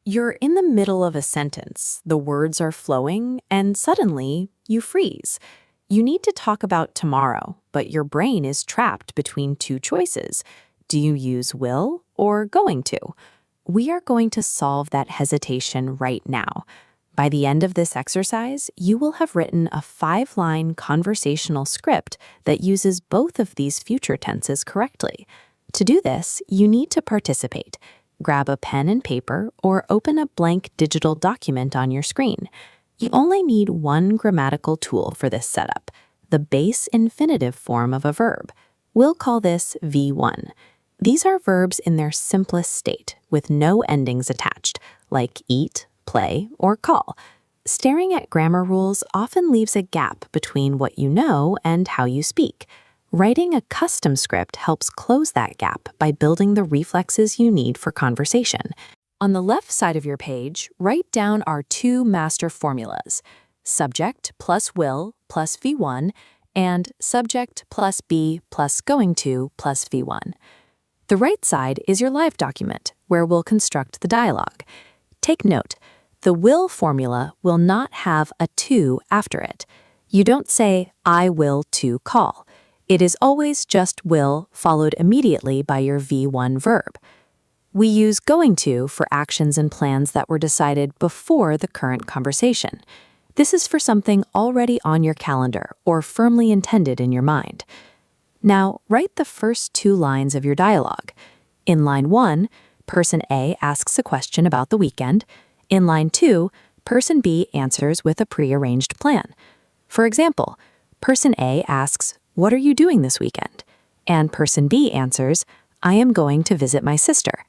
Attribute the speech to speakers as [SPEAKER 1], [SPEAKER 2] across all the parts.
[SPEAKER 1] You're in the middle of a sentence, the words are flowing, and suddenly you freeze. You need to talk about tomorrow, but your brain is trapped between two choices. Do you use will or going to? We are going to solve that hesitation right now. By the end of this exercise, you will have written a 5-line conversational script that uses both of these future tenses correctly. To do this, you need to participate. Grab a pen and paper or open a blank digital document on your screen. You only need one grammatical tool for this setup, the base infinitive form of a verb. We'll call this V1. These are verbs in their simplest state, with no endings attached, like eat, play, or call. Staring at grammar rules often leaves a gap between what you know and how you speak. Writing a custom script helps close that gap by building the reflexes you need for conversation. On the left side of your page, write down our two master formulas: subject plus will plus V1 and subject plus be plus going to plus V1. The right side is your live document, where we'll construct the dialogue. Take note, the will formula will not have a to after it. You don't say, I will to call. It is always just will followed immediately by your V1 verb. We use going to for actions and plans that were decided before the current conversation. This is for something already on your calendar or firmly intended in your mind. Now, write the first 2 lines of your dialogue. In line 1, person A asks a question about the weekend. In line 2, person B answers with a prearranged plan. For example, person A asks, "What are you doing this weekend?" And person B answers, "I am going to visit my sister."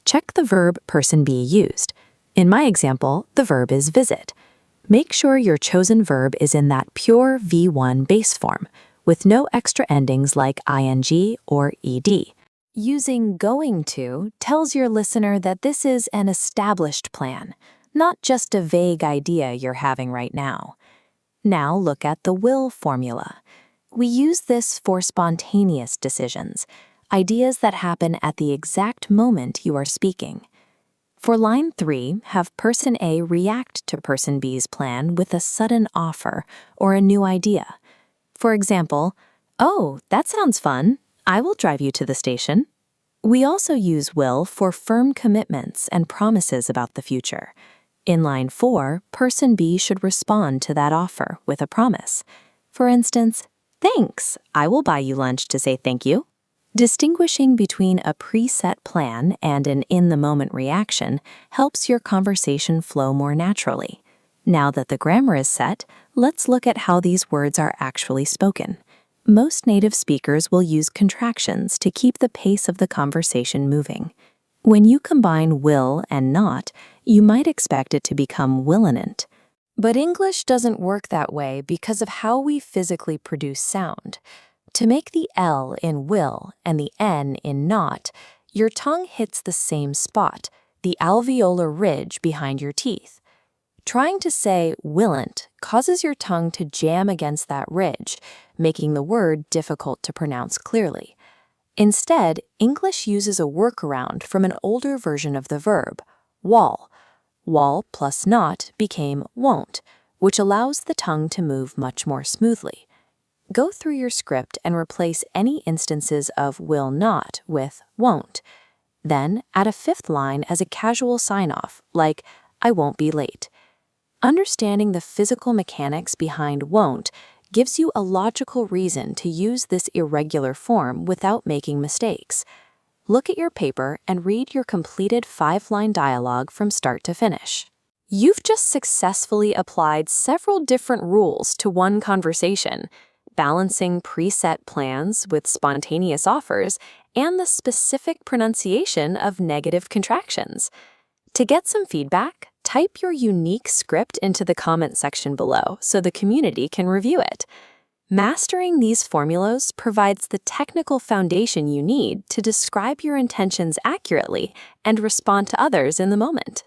[SPEAKER 1] Check the verb person B used. In my example, the verb is visit. Make sure your chosen verb is in that pure V1 base form, with no extra endings like ing or ed. Using going to tells your listener that this is an established plan, not just a vague idea you're having right now. Now look at the will formula. We use this for spontaneous decisions, ideas that happen at the exact moment you are speaking. For line 3, have person A react to person B's plan with a sudden offer or a new idea. For example, "Oh, that sounds fun. I will drive you to the station." We also use will for firm commitments and promises about the future. In line 4, person B should respond to that offer with a promise. For instance, "Thanks, I will buy you lunch to say thank you." Distinguishing between a preset plan and an in-the-moment reaction helps your conversation flow more naturally. Now that the grammar is set, let's look at how these words are actually spoken. Most native speakers will use contractions to keep the pace of the conversation moving. When you combine will and not, you might expect it to become willinant. But English doesn't work that way because of how we physically produce sound. To make the L in will and the N in not, your tongue hits the same spot, the alveolar ridge behind your teeth. Trying to say willant causes your tongue to jam against that ridge, making the word difficult to pronounce clearly. Instead, English uses a workaround from an older version of the verb, wall. Wall plus not became won't, which allows the tongue to move much more smoothly. Go through your script and replace any instances of will not with won't. Then add a 5th line as a casual sign-off, like, "I won't be late." Understanding the physical mechanics behind won't gives you a logical reason to use this irregular form without making mistakes. Look at your paper and read your completed 5-line dialogue from start to finish. You've just successfully applied several different rules to one conversation, balancing preset plans with spontaneous offers and the specific pronunciation of negative contractions. To get some feedback, type your unique script into the comment section below so the community can review it. Mastering these formulas provides the technical foundation you need to describe your intentions accurately and respond to others in the moment.